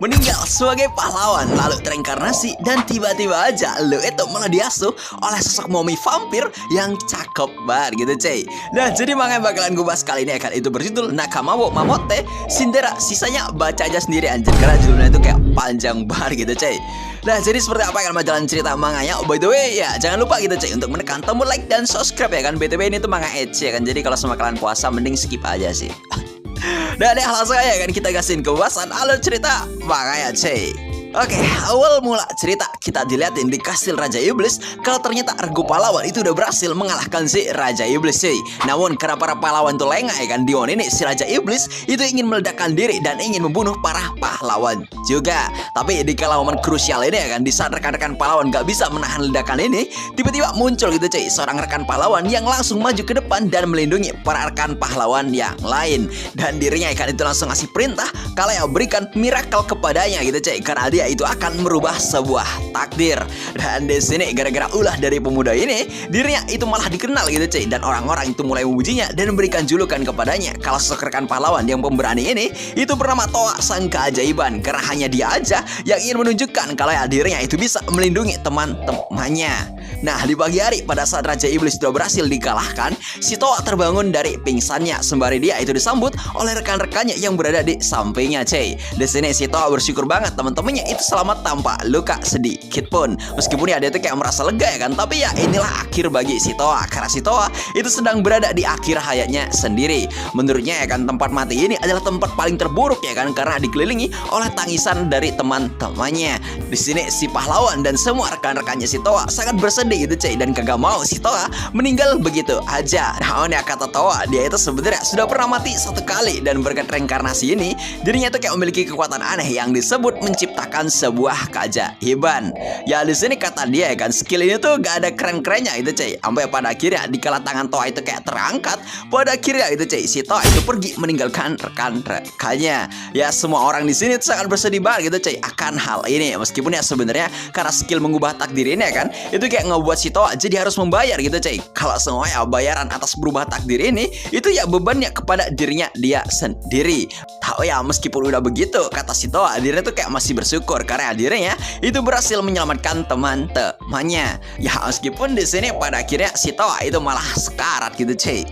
meninggal sebagai pahlawan, lalu terinkarnasi, dan tiba-tiba aja lo itu malah diasuh oleh sosok mommy vampir yang cakep banget gitu cuy. Nah jadi makanya bakalan gue bahas kali ini itu berjudul Nakama wo Mamotte Shindera. Sisanya baca aja sendiri anjir karena judulnya itu kayak panjang banget gitu cuy. Nah jadi seperti apa kan majalah cerita manganya. By the way ya jangan lupa gitu cuy untuk menekan tombol like dan subscribe ya kan. BTW ini tuh manga ecchi ya kan. Jadi kalau sama kalian puasa mending skip aja sih. Dan langsung aja kan kita gasin ke bahasan alur cerita manganya cuy. Oke, awal mula cerita kita dilihatin di kastil Raja Iblis kalau ternyata regu pahlawan itu udah berhasil mengalahkan si Raja Iblis cuy. Namun karena para pahlawan tuh lengah ya kan, Dion ini si Raja Iblis itu ingin meledakkan diri dan ingin membunuh para pahlawan juga. Tapi di kala momen krusial ini ya kan, di saat rekan-rekan pahlawan gak bisa menahan ledakan ini, tiba-tiba muncul gitu cuy seorang rekan pahlawan yang langsung maju ke depan dan melindungi para rekan pahlawan yang lain. Dan dirinya ya kan itu langsung ngasih perintah kalau ya berikan miracle kepadanya gitu cuy, karena dia itu akan merubah sebuah takdir. Dan di sini gara-gara ulah dari pemuda ini, dirinya itu malah dikenal gitu cuy, dan orang-orang itu mulai memujinya dan memberikan julukan kepadanya kalau sosok rekan pahlawan yang pemberani ini itu bernama Toa sang keajaiban, karena hanya dia aja yang ingin menunjukkan kalau ya dirinya itu bisa melindungi teman-temannya. Nah di pagi hari pada saat Raja Iblis sudah berhasil dikalahkan, si Toa terbangun dari pingsannya sembari dia itu disambut oleh rekan-rekannya yang berada di sampingnya cuy. Di sini si Toa bersyukur banget teman-temannya itu selamat tanpa luka sedikit pun. Meskipun ya dia tuh kayak merasa lega ya kan, tapi ya inilah akhir bagi si Toa, karena si Toa itu sedang berada di akhir hayatnya sendiri. Menurutnya ya kan tempat mati ini adalah tempat paling terburuk ya kan, karena dikelilingi oleh tangisan dari teman-temannya. Di sini si pahlawan dan semua rekan-rekannya si Toa sangat bersedih gitu cuy, dan kagak mau si Toa meninggal begitu aja. Nah ya kata Toa, dia itu sebenarnya sudah pernah mati satu kali, dan berkat reinkarnasi ini dirinya tuh kayak memiliki kekuatan aneh yang disebut menciptakan sebuah keajaiban. Ya di sini kata dia ya kan, skill ini tuh gak ada keren-kerennya itu cuy. Sampai pada akhirnya di kala tangan Toa itu kayak terangkat, pada akhirnya itu cuy si Toa itu pergi meninggalkan rekan-rekannya. Ya semua orang di sini tuh sangat bersedih banget gitu cuy akan hal ini. Meskipun ya sebenarnya karena skill mengubah takdir ini ya kan, itu kayak ngebuat si Toa jadi harus membayar gitu cuy. Kalau semuanya bayaran atas berubah takdir ini itu ya bebannya kepada dirinya dia sendiri. Tahu ya meskipun udah begitu kata si Toa, dirinya tuh kayak masih bersyukur karena dirinya itu berhasil menyelamatkan teman-temannya. Ya meskipun di sini pada akhirnya si Toa itu malah sekarat gitu cuy.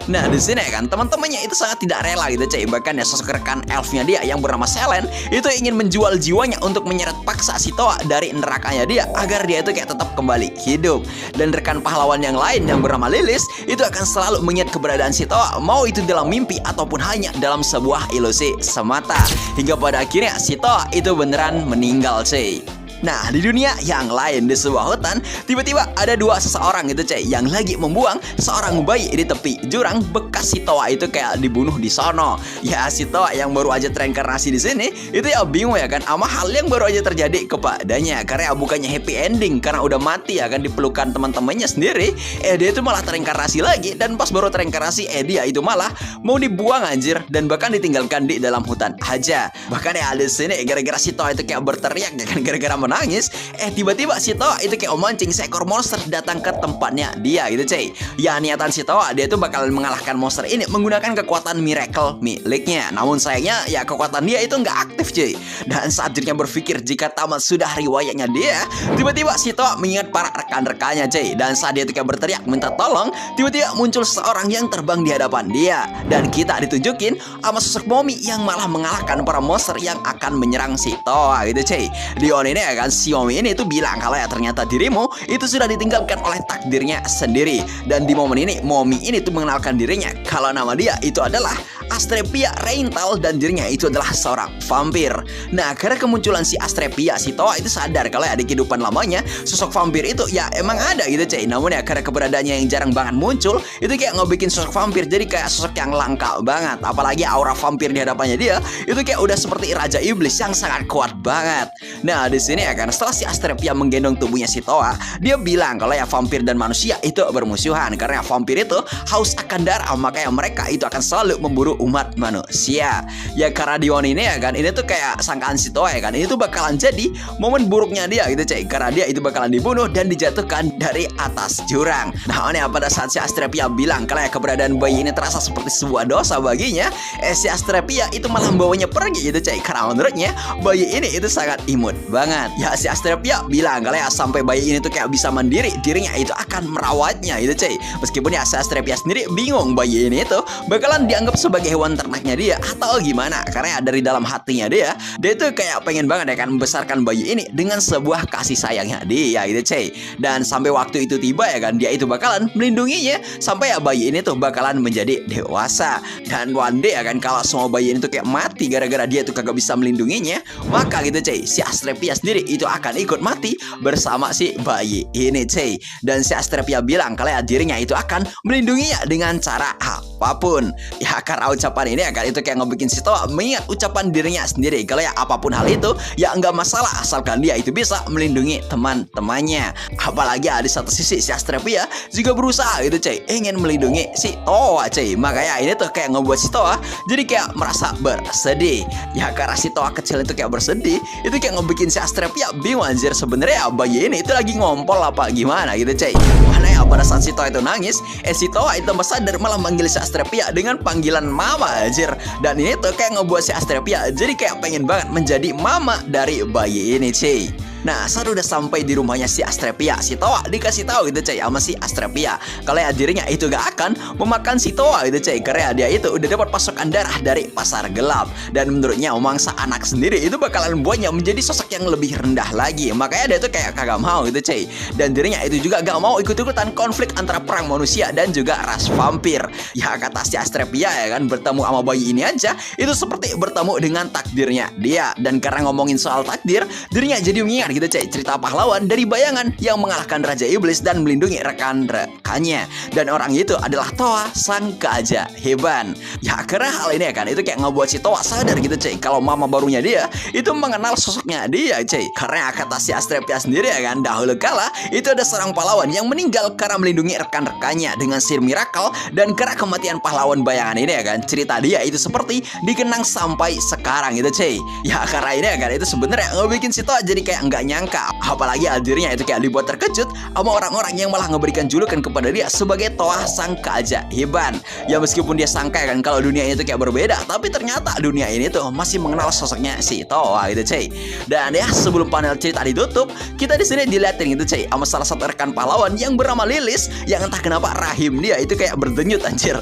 Nah di sini kan teman-temannya itu sangat tidak rela gitu cuy. Bahkan ya sosok rekan elfnya dia yang bernama Selen itu ingin menjual jiwanya untuk menyeret paksa si Toa dari nerakanya dia agar dia itu kayak tetap kembali hidup. Dan rekan pahlawan yang lain yang bernama Lilis itu akan selalu mengingat keberadaan si Toa, mau itu dalam mimpi ataupun hanya dalam sebuah ilusi semata. Hingga pada akhirnya si Toa itu beneran meninggal cuy. Nah di dunia yang lain di sebuah hutan tiba-tiba ada dua seseorang gitu cuy yang lagi membuang seorang bayi di tepi jurang bekas si Toa itu kayak dibunuh di sono. Ya si Toa yang baru aja terinkarnasi di sini itu ya bingung ya kan sama hal yang baru aja terjadi kepadanya, karena ya bukannya happy ending karena udah mati ya kan dipelukan teman-temannya sendiri, dia itu malah terinkarnasi lagi, dan pas baru terinkarnasi dia itu malah mau dibuang anjir dan bahkan ditinggalkan di dalam hutan aja. Bahkan ya di sini gara-gara si Toa itu kayak berteriak ya kan gara-gara nangis, tiba-tiba si Toa itu kayak memancing seekor monster datang ke tempatnya dia gitu cuy. Ya niatan si Toa dia tuh bakalan mengalahkan monster ini menggunakan kekuatan miracle miliknya. Namun sayangnya ya kekuatan dia itu nggak aktif cuy. Dan saat dirinya berpikir jika tamat sudah riwayatnya dia, tiba-tiba si Toa mengingat para rekan-rekannya cuy. Dan saat dia tuh kayak berteriak minta tolong, tiba-tiba muncul seseorang yang terbang di hadapan dia. Dan kita ditunjukin sama sosok Momi yang malah mengalahkan para monster yang akan menyerang si Toa gitu cuy. Dion ini ya kan, si Momi ini tuh bilang kalau ya ternyata dirimu itu sudah ditinggalkan oleh takdirnya sendiri. Dan di momen ini Momi ini tuh mengenalkan dirinya kalau nama dia itu adalah Astrepia Reintal dan dirinya itu adalah seorang vampir. Nah karena kemunculan si Astrepia, si Toa itu sadar kalau ya di kehidupan lamanya sosok vampir itu ya emang ada gitu cuy. Namun ya karena keberadaannya yang jarang banget muncul, itu kayak ngebikin sosok vampir jadi kayak sosok yang langka banget. Apalagi aura vampir di hadapannya dia itu kayak udah seperti Raja Iblis yang sangat kuat banget. Nah di sini ini ya kan, setelah si Astrepia menggendong tubuhnya si Toa, dia bilang kalau ya vampir dan manusia itu bermusuhan karena vampir itu haus akan darah, makanya mereka itu akan selalu memburu umat manusia. Ya karena Dion ini ya kan, ini tuh kayak sangkaan si Toa ya kan, ini tuh bakalan jadi momen buruknya dia gitu cuy, karena dia itu bakalan dibunuh dan dijatuhkan dari atas jurang. Nah ini pada saat si Astrepia bilang kalau ya keberadaan bayi ini terasa seperti sebuah dosa baginya, si Astrepia itu malah membawanya pergi gitu cuy, karena menurutnya bayi ini itu sangat imut banget. Ya si Astrepia bilang kalau ya sampai bayi ini tuh kayak bisa mandiri, dirinya itu akan merawatnya gitu cuy. Meskipun ya si Astrepia sendiri bingung bayi ini itu bakalan dianggap sebagai hewan ternaknya dia atau gimana, karena ya dari dalam hatinya dia itu kayak pengen banget ya kan membesarkan bayi ini dengan sebuah kasih sayangnya dia gitu cuy. Dan sampai waktu itu tiba ya kan, dia itu bakalan melindunginya sampai ya bayi ini tuh bakalan menjadi dewasa. Dan one day ya kan, kalau semua bayi ini tuh kayak mati gara-gara dia tuh kagak bisa melindunginya, maka gitu cuy, si Astrepia sendiri itu akan ikut mati bersama si bayi ini cuy. Dan si Astrepia bilang kalau ya dirinya itu akan melindunginya dengan cara apapun. Ya karena ucapan ini akan itu kayak ngebikin si Toa mengingat ucapan dirinya sendiri kalau ya apapun hal itu ya nggak masalah asalkan dia itu bisa melindungi teman-temannya. Apalagi di satu sisi si Astrepia juga berusaha gitu cuy, ingin melindungi si Toa cuy. Makanya ini tuh kayak ngebuat si Toa jadi kayak merasa bersedih. Ya karena si Toa kecil itu kayak bersedih, itu kayak ngebikin si Astrepia bingung anjir, sebenarnya bayi ini itu lagi ngompol apa gimana gitu cuy. Mana ya pada saat si Toa itu nangis, si Toa itu tanpa sadar malah manggil si Astrepia dengan panggilan mama anjir. Dan ini tuh kayak ngebuat si Astrepia jadi kayak pengen banget menjadi mama dari bayi ini cuy. Nah saat udah sampai di rumahnya si Astrepia, si Toa dikasih tahu gitu cuy sama si Astrepia kalau ya dirinya itu gak akan memakan si Toa gitu cuy, karena dia itu udah dapat pasokan darah dari pasar gelap. Dan menurutnya memangsa anak sendiri itu bakalan membuatnya menjadi sosok yang lebih rendah lagi, makanya dia tuh kayak kagak mau gitu cuy. Dan dirinya itu juga gak mau ikut-ikutan konflik antara perang manusia dan juga ras vampir. Ya kata si Astrepia ya kan, bertemu sama bayi ini aja itu seperti bertemu dengan takdirnya dia. Dan karena ngomongin soal takdir, dirinya jadi mengingat gitu cuy, cerita pahlawan dari bayangan yang mengalahkan Raja Iblis dan melindungi rekan-rekannya. Dan orang itu adalah Toa sang keajaiban. Ya karena hal ini ya kan, itu kayak ngebuat si Toa sadar gitu cuy, kalau mama barunya dia itu mengenal sosoknya dia cuy. Karena kata si Astrepia sendiri ya kan, dahulu kala itu ada seorang pahlawan yang meninggal karena melindungi rekan-rekannya dengan sihir miracle. Dan karena kematian pahlawan bayangan ini ya kan, cerita dia itu seperti dikenang sampai sekarang gitu cuy. Ya karena ini ya kan, itu sebenarnya ngebikin si Toa jadi kayak nggak nyangka, apalagi dirinya itu kayak dibuat terkejut sama orang-orang yang malah ngeberikan julukan kepada dia sebagai Toa sang keajaiban. Ya meskipun dia sangka ya kan kalau dunia ini tuh kayak berbeda, tapi ternyata dunia ini tuh masih mengenal sosoknya si Toa gitu cuy. Dan ya sebelum panel cerita ditutup, kita di sini dilihatin gitu cuy sama salah satu rekan pahlawan yang bernama Lilis, yang entah kenapa rahim dia itu kayak berdenyut anjir.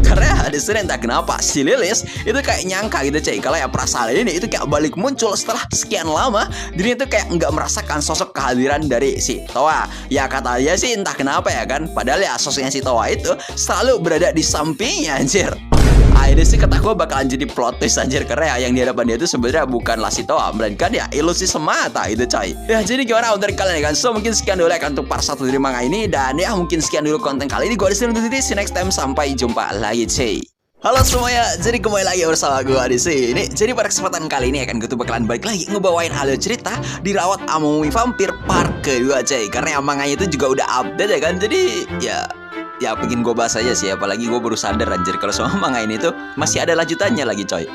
Karena di sini entah kenapa si Lilis itu kayak nyangka gitu cuy kalau ya perasaan ini itu kayak balik muncul setelah sekian lama dirinya itu kayak nggak merasakan sosok kehadiran dari si Toa. Ya kata dia sih entah kenapa ya kan, padahal ya sosoknya si Toa itu selalu berada di sampingnya anjir. Ini sih kata gue bakalan jadi plot twist anjir, karena ya yang di hadapan dia itu sebenarnya bukanlah si Toa, melainkan ya ilusi semata itu coy. Ya jadi gimana menurut kalian ya kan? So mungkin sekian dulu ya kan untuk part 1 dari manga ini, dan ya mungkin sekian dulu konten kali ini. Gue disini undur diri, see you next time, sampai jumpa lagi cuy. Halo semuanya, jadi kembali lagi bersama gue di sini. Jadi pada kesempatan kali ini ya kan, gue tuh bakalan balik lagi ngebawain alur cerita Dirawat sama Mumi Vampir part kedua cuy. Karena manganya itu juga udah update ya kan, jadi ya pengen gue bahas aja sih. Apalagi gue baru sadar anjir kalau sama manga ini tuh masih ada lanjutannya lagi coy.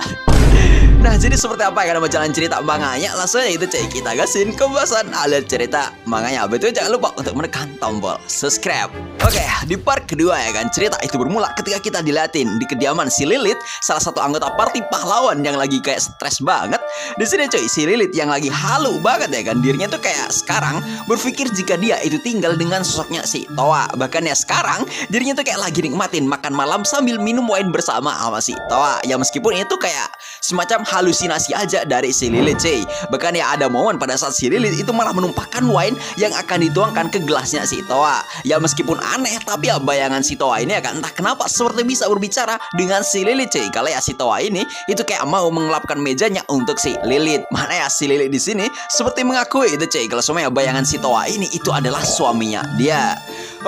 Nah jadi seperti apa ya kan jalan cerita manganya, langsung aja itu cuy kita gasin ke pembahasan alur cerita manganya. Betul, jangan lupa untuk menekan tombol subscribe. Oke, di part kedua ya kan, cerita itu bermula ketika kita diliatin di kediaman si Lilith, salah satu anggota party pahlawan yang lagi kayak stres banget. Di sini cuy, si Lilith yang lagi halu banget ya kan, dirinya tuh kayak sekarang berpikir jika dia itu tinggal dengan sosoknya si Toa. Bahkan ya sekarang dirinya tuh kayak lagi nikmatin makan malam sambil minum wine bersama sama si Toa. Ya meskipun itu kayak semacam halusinasi aja dari si Lilith cuy. Bahkan ya ada momen pada saat si Lilith itu malah menumpahkan wine yang akan dituangkan ke gelasnya si Toa. Ya meskipun aneh, tapi ya bayangan si Toa ini akan entah kenapa seperti bisa berbicara dengan si Lilith cuy. Kalau ya si Toa ini itu kayak mau mengelapkan mejanya untuk si Lilith. Mana ya si Lilith di sini seperti mengakui itu cuy kalau semuanya bayangan si Toa ini itu adalah suaminya dia.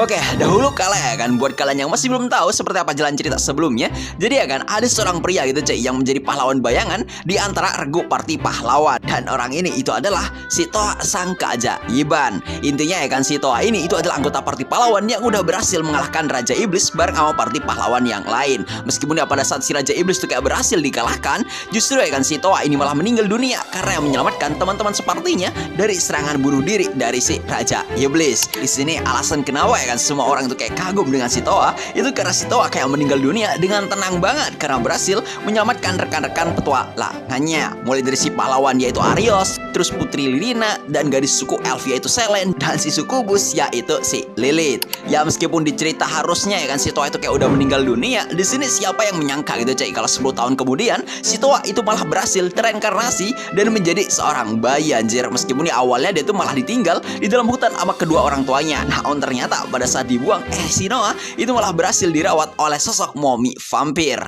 Oke, dahulu kala ya kan, buat kalian yang masih belum tahu seperti apa jalan cerita sebelumnya, jadi ya kan ada seorang pria gitu cuy yang menjadi pahlawan bayangan di antara regu party pahlawan, dan orang ini itu adalah si Toa sang keajaiban. Intinya ya kan si Toa ini itu adalah anggota party pahlawan yang udah berhasil mengalahkan Raja Iblis bareng sama party pahlawan yang lain. Meskipun ya pada saat si Raja Iblis tuh kayak berhasil dikalahkan, justru ya kan si Toa ini malah meninggal dunia karena yang menyelamatkan teman-teman separtinya dari serangan bunuh diri dari si Raja Iblis. Di sini alasan kenapa ya kan semua orang itu kayak kagum dengan si Toa itu karena si Toa kayak meninggal dunia dengan tenang banget karena berhasil menyelamatkan rekan-rekan petualangannya, mulai dari si pahlawan yaitu Arios, terus Putri Lirina, dan gadis suku elf yaitu Selen, dan si suku bus yaitu si Lilith. Ya meskipun di cerita harusnya ya kan si Toa itu kayak udah meninggal dunia, di sini siapa yang menyangka gitu cuy kalau 10 tahun kemudian si Toa itu malah berhasil tereinkarnasi dan menjadi seorang bayi anjir. Meskipun ya awalnya dia tuh malah ditinggal di dalam hutan sama kedua orang tuanya. Nah ternyata pada saat dibuang si Noah itu malah berhasil dirawat oleh sosok momi vampir.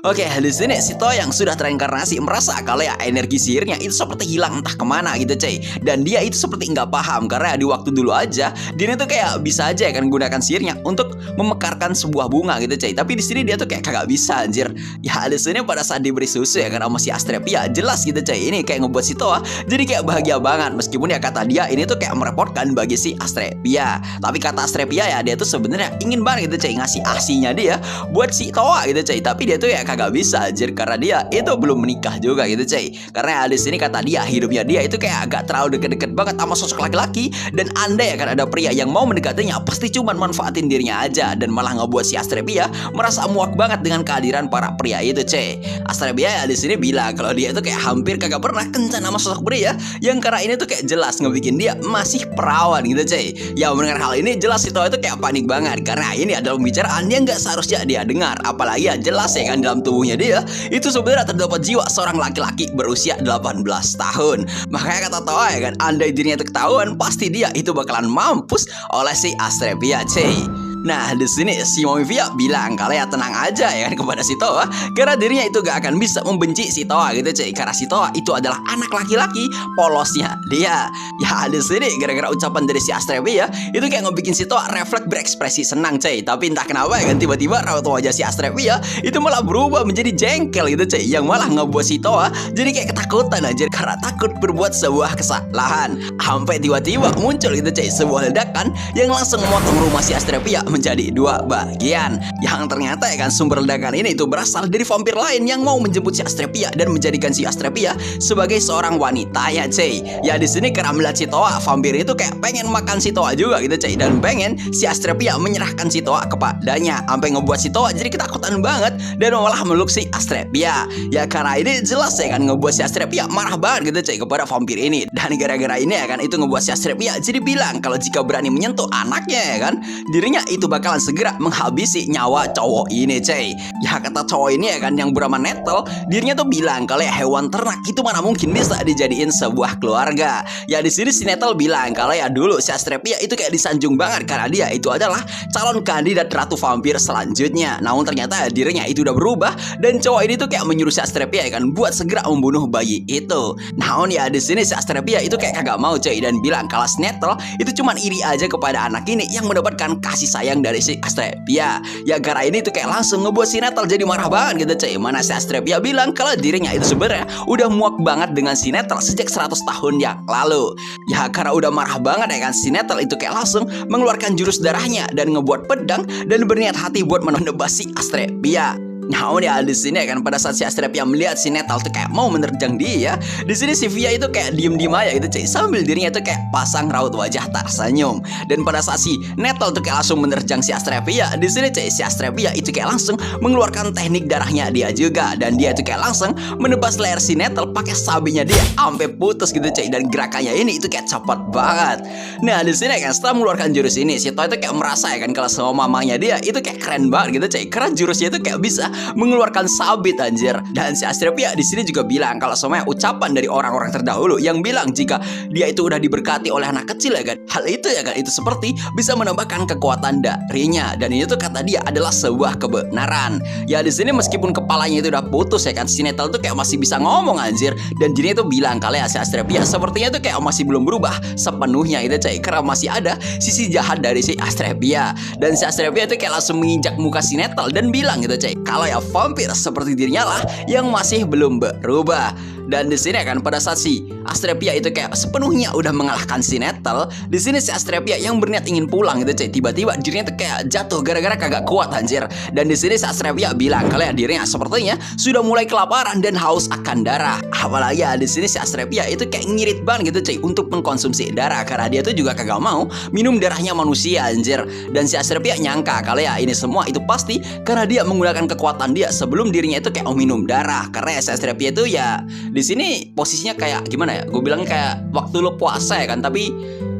Oke, di sini si Toa yang sudah tereinkarnasi merasa kalau ya energi sihirnya itu seperti hilang entah kemana gitu cuy. Dan dia itu seperti nggak paham karena di waktu dulu aja dia itu kayak bisa aja kan gunakan sihirnya untuk memekarkan sebuah bunga gitu cuy. Tapi di sini dia tuh kayak kagak bisa anjir. Ya di sini pada saat diberi susu ya kan sama si Astrepia jelas gitu cuy. Ini kayak ngebuat si Toa jadi kayak bahagia banget, meskipun ya kata dia ini tuh kayak merepotkan bagi si Astrepia. Tapi kata Astrepia ya dia tuh sebenarnya ingin banget gitu cuy ngasih asinya dia buat si Toa gitu cuy. Tapi dia tuh ya kagak bisa anjir karena dia itu belum menikah juga gitu cuy. Karena di sini kata dia hidupnya dia itu kayak agak terlalu deket-deket banget sama sosok laki-laki, dan andai ya kan ada pria yang mau mendekatinya pasti cuman manfaatin dirinya aja, dan malah ngebuat si Astrepia merasa muak banget dengan kehadiran para pria itu cuy. Astrepia ya di sini bilang kalau dia itu kayak hampir kagak pernah kencan sama sosok pria yang karena ini tuh kayak jelas ngebikin dia masih perawan gitu cuy. Ya mendengar hal ini jelas si Toa itu kayak panik banget karena ini adalah pembicaraan yang gak seharusnya dia dengar. Apalagi ya jelas ya kan dalam tubuhnya dia itu sebenarnya terdapat jiwa seorang laki-laki berusia 18 tahun. Makanya kata Toa ya kan andai dirinya itu ketahuan pasti dia itu bakalan mampus oleh si Astrepia cuy. Nah di sini si Momi Via bilang kalau ya tenang aja ya kan kepada si Toa karena dirinya itu gak akan bisa membenci si Toa gitu cuy, karena si Toa itu adalah anak laki-laki polosnya dia. Ya di sini gara-gara ucapan dari si Astrepia itu kayak ngebikin si Toa refleks berekspresi senang cuy. Tapi entah kenapa ya kan tiba-tiba raut wajah si Astrepia itu malah berubah menjadi jengkel gitu cuy, yang malah ngebuat si Toa jadi kayak ketakutan aja karena takut berbuat sebuah kesalahan. Sampai tiba-tiba muncul gitu cuy sebuah ledakan yang langsung memotong rumah si Astrepia menjadi dua bagian, yang ternyata ya kan sumber ledakan ini itu berasal dari vampir lain yang mau menjemput si Astrepia dan menjadikan si Astrepia sebagai seorang wanita ya cuy. Ya di sini karena melihat si Toa vampir itu kayak pengen makan si Toa juga gitu cuy, dan pengen si Astrepia menyerahkan si Toa kepadanya, sampai ngebuat si Toa jadi ketakutan banget dan malah meluk si Astrepia. Ya karena ini jelas ya kan ngebuat si Astrepia marah banget gitu cuy kepada vampir ini, dan gara-gara ini ya kan itu ngebuat si Astrepia jadi bilang kalau jika berani menyentuh anaknya ya kan dirinya itu bakalan segera menghabisi nyawa cowok ini cuy. Ya kata cowok ini ya kan yang bernama Nettle, dirinya tuh bilang kalau ya hewan ternak itu mana mungkin bisa dijadiin sebuah keluarga. Ya di sini si Nettle bilang kalau ya dulu si Astrepia itu kayak disanjung banget karena dia itu adalah calon kandidat ratu vampir selanjutnya. Namun ternyata dirinya itu udah berubah, dan cowok ini tuh kayak menyuruh si Astrepia ya kan buat segera membunuh bayi itu. Namun ya di sini si Astrepia itu kayak kagak mau cuy, dan bilang kalau si Nettle itu cuman iri aja kepada anak ini yang mendapatkan kasih sayang dari si Astrepia. Ya gara ini tuh kayak langsung ngebuat si Nettle jadi marah banget gitu cuy. Mana si Astrepia bilang kalau dirinya itu sebenarnya udah muak banget dengan si Nettle sejak 100 tahun yang lalu. Ya karena udah marah banget ya kan si Nettle itu kayak langsung mengeluarkan jurus darahnya dan ngebuat pedang dan berniat hati buat menebas si Astrepia. Nah ya di sini kan pada saat si Astrepia melihat si Nettle tuh kayak mau menerjang dia, di sini si Via itu kayak diem-diem aja gitu cuy, sambil dirinya tuh kayak pasang raut wajah tersenyum. Dan pada saat si Nettle tuh kayak langsung menerjang si Astrepia, di sini cuy si Astrepia itu kayak langsung mengeluarkan teknik darahnya dia juga, dan dia tuh kayak langsung menebas leher si Nettle pakai sabinya dia sampai putus gitu cuy, dan gerakannya ini itu kayak cepat banget. Nah di sini kan setelah mengeluarkan jurus ini si Toa itu kayak merasa ya kan kalau sama mamanya dia itu kayak keren banget gitu cuy, karena jurusnya itu kayak bisa mengeluarkan sabit anjir. Dan si Astrepia di sini juga bilang kalau semuanya ucapan dari orang-orang terdahulu yang bilang jika dia itu udah diberkati oleh anak kecil ya kan. Hal itu ya kan, itu seperti bisa menambahkan kekuatan darinya, dan ini tuh kata dia adalah sebuah kebenaran. Ya di sini meskipun kepalanya itu udah putus ya kan, si Netel tuh kayak masih bisa ngomong anjir. Dan Jinnya tuh bilang kalau ya si Astrepia sepertinya tuh kayak masih belum berubah sepenuhnya itu coy, karena masih ada sisi jahat dari si Astrepia. Dan si Astrepia itu kayak langsung menginjak muka si Netel dan bilang gitu coy, kalau ya vampir seperti dirinya lah yang masih belum berubah. Dan di sini kan pada saat si Astrepia itu kayak sepenuhnya udah mengalahkan si Netel, di sini si Astrepia yang berniat ingin pulang gitu coy, tiba-tiba dirinya tuh kayak jatuh gara-gara kagak kuat anjir. Dan di sini si Astrepia bilang kalau ya dirinya sepertinya sudah mulai kelaparan dan haus akan darah. Apalagi ya di sini si Astrepia itu kayak ngirit banget gitu coy untuk mengkonsumsi darah, karena dia tuh juga kagak mau minum darahnya manusia anjir. Dan si Astrepia nyangka kalau ya ini semua itu pasti karena dia menggunakan kekuatan dia sebelum dirinya itu kayak mau minum darah. Karena ya si Astrepia itu ya di sini posisinya kayak gimana ya? Gue bilang kayak waktu lo puasa ya kan, tapi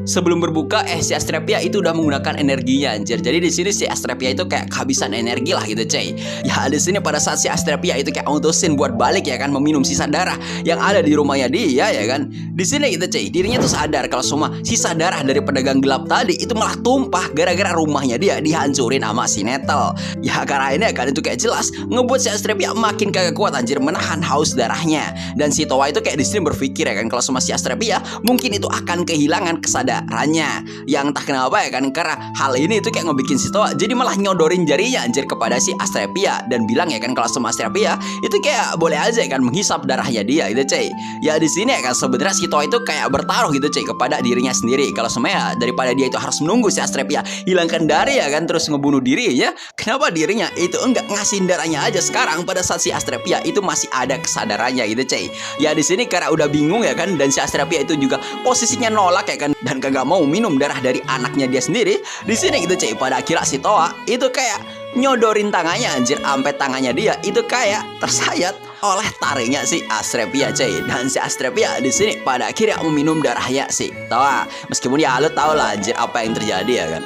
sebelum berbuka si Astrepia itu udah menggunakan energinya anjir. Jadi di sini si Astrepia itu kayak kehabisan energi lah gitu cuy. Ya di sini pada saat si Astrepia itu kayak mutusin buat balik ya kan, meminum sisa darah yang ada di rumahnya dia ya kan. Di sini gitu cuy, dirinya tuh sadar kalau semua sisa darah dari pedagang gelap tadi itu malah tumpah gara-gara rumahnya dia dihancurin sama si Netel. Ya karena ini kan itu kayak jelas ngebuat si Astrepia makin kagak kuat anjir menahan haus darahnya. Dan si Towa itu kayak di sini berpikir ya kan kalau semua si Astrepia mungkin itu akan kehilangan kesadarannya. Yang entah kenapa ya kan, karena hal ini itu kayak ngebikin si Towa jadi malah nyodorin jarinya anjir kepada si Astrepia dan bilang ya kan kalau sama Astrepia itu kayak boleh aja ya kan menghisap darahnya dia gitu cuy. Ya di sini ya kan sebenarnya si Towa itu kayak bertaruh gitu cuy kepada dirinya sendiri. Kalau semuanya daripada dia itu harus menunggu si Astrepia hilangkan darah ya kan terus ngebunuh dirinya, kenapa dirinya itu enggak ngasihin darahnya aja sekarang pada saat si Astrepia itu masih ada kesadarannya gitu cuy. Ya di sini karena udah bingung ya kan, dan si Astrepia itu juga posisinya nolak ya kan dan kagak mau minum darah dari anaknya dia sendiri. Di sini gitu cuy, pada akhirnya si Towa itu kayak nyodorin tangannya anjir, sampai tangannya dia itu kayak tersayat oleh taringnya si Astrepia cuy. Dan si Astrepia di sini pada akhirnya meminum darahnya si Towa. Meskipun ya lo tau lah anjir apa yang terjadi ya kan.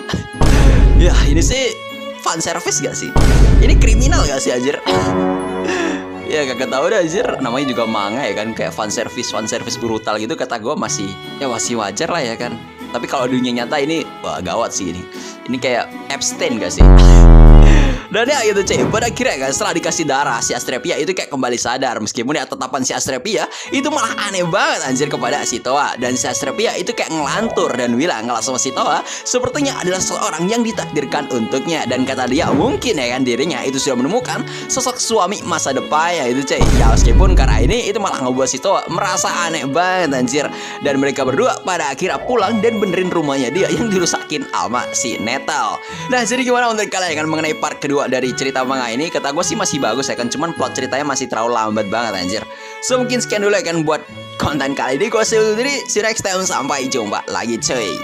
Ya ini sih fan service gak sih? Ini kriminal gak sih anjir? Ya kagak tahu dah anjir, namanya juga manga ya kan, kayak fan service brutal gitu kata gue masih wajar lah ya kan. Tapi kalau dunia nyata ini wah gawat sih ini. Ini kayak Epstein gak sih? Dan ya gitu cuy, pada akhirnya kan setelah dikasih darah si Astrepia itu kayak kembali sadar. Meskipun ya tetapan si Astrepia itu malah aneh banget anjir kepada si Towa. Dan si Astrepia itu kayak ngelantur dan bilang kalau sama si Towa sepertinya adalah seorang yang ditakdirkan untuknya. Dan kata dia mungkin ya kan dirinya itu sudah menemukan sosok suami masa depan ya itu cuy. Ya meskipun karena ini itu malah ngebuat si Towa merasa aneh banget anjir. Dan mereka berdua pada akhirnya pulang dan benerin rumahnya dia yang dirusakin sama si Netel. Nah jadi gimana menurut kalian kan mengenai part kedua dari cerita manga ini? Kata gue sih masih bagus ya kan, cuman plot ceritanya masih terlalu lambat banget anjir. So mungkin sekian dulu ya kan buat konten kali ini. Gue see you next time, sampai jumpa lagi cuy.